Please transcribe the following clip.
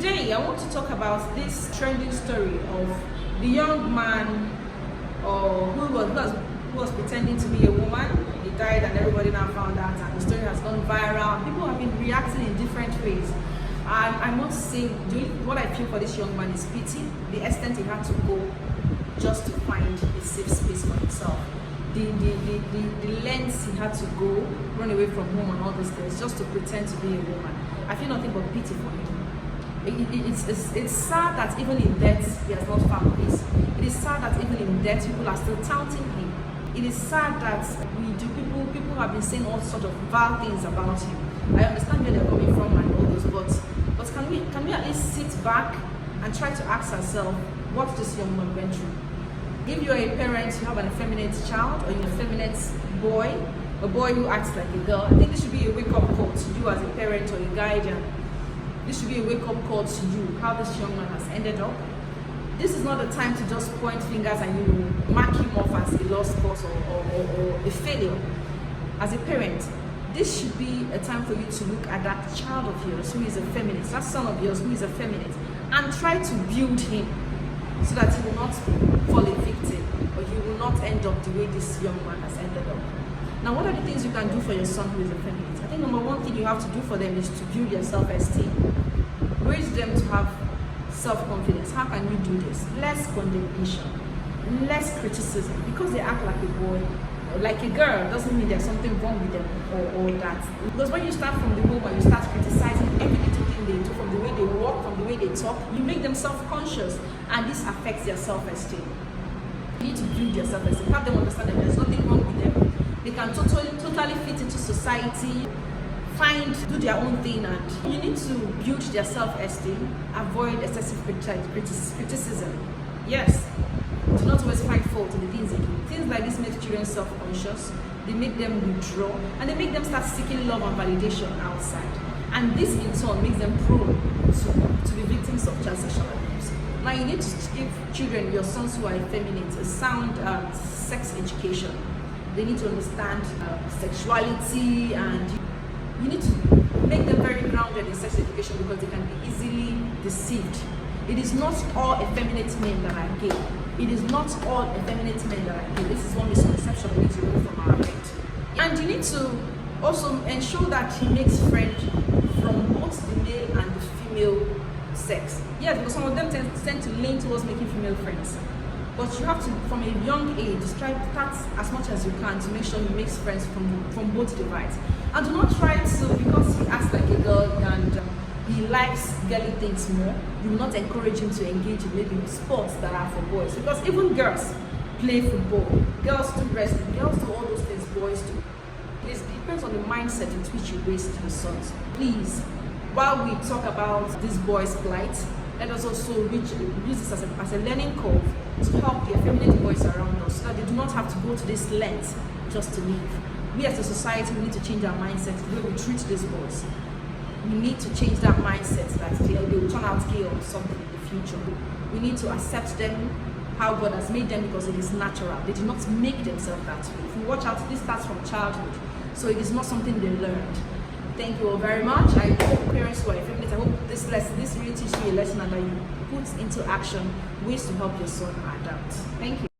Today, I want to talk about this trending story of the young man who was pretending to be a woman. He died and everybody now found out, and the story has gone viral. People have been reacting in different ways. I must say, what I feel for this young man is pity, the extent he had to go just to find a safe space for himself. The lengths he had to go, run away from home and all those things, just to pretend to be a woman. I feel nothing but pity for him. It's sad that even in death he has not found peace. It is sad that even in death people are still touting him. It is sad that people have been saying all sorts of vile things about him. I understand where they're coming from and all those, but can we at least sit back and try to ask ourselves what this young man went through? If you're a parent, you have an effeminate child, or you're an effeminate boy, a boy who acts like a girl, I think this should be a wake-up call to you as a parent or a guardian. This should be a wake-up call to you, how this young man has ended up. This is not the time to just point fingers and mark him off as a lost cause or a failure. As a parent, this should be a time for you to look at that child of yours who is effeminate, that son of yours who is effeminate, and try to build him so that he will not fall a victim, or he will not end up the way this young man has ended up. Now, what are the things you can do for your son who is effeminate? I think number one thing you have to do for them is to build their self-esteem. Raise them to have self-confidence. How can you do this? Less condemnation, less criticism. Because they act like a boy or like a girl doesn't mean there's something wrong with them or that. Because when you start from the home and you start criticizing every little thing they do, from the way they walk, from the way they talk, you make them self-conscious, and this affects their self-esteem. You need to build their self-esteem. Have them understand that there's nothing wrong with them. They can totally fit into society, do their own thing, and you need to build their self-esteem. Avoid excessive criticism. Yes, do not always find fault in the things they do. Things like this make children self-conscious, they make them withdraw, and they make them start seeking love and validation outside. And this in turn makes them prone to be victims of child sexual abuse. Now you need to give children, your sons who are effeminate, a sound sex education. They need to understand sexuality, and you need to make them very grounded in sex education, because they can be easily deceived. It is not all effeminate men that are gay. It is not all effeminate men that are gay. This is one misconception we need to remove from our mind. And you need to also ensure that he makes friends from both the male and the female sex. Yes, because some of them tend to lean towards making female friends. But you have to, from a young age, start as much as you can to make sure he makes friends from both divides. And do not try to, because he acts like a girl and he likes girly things more, you will not encourage him to engage in maybe sports that are for boys. Because even girls play football, girls do wrestling, girls do all those things boys do. It depends on the mindset in which you raise your sons. Please, while we talk about this boy's plight, let us also use this as a learning curve to help the effeminate boys around us, so that they do not have to go to this length just to live. We as a society, we need to change our mindset, the way we treat these boys. We need to change that mindset that they will turn out gay or something in the future. We need to accept them how God has made them, because it is natural. They did not make themselves that way. If you watch out, this starts from childhood, so it is not something they learned. Thank you all very much. I hope parents who are effeminate, I hope this really teaches you a lesson, and that you put into action ways to help your son adapt. Thank you.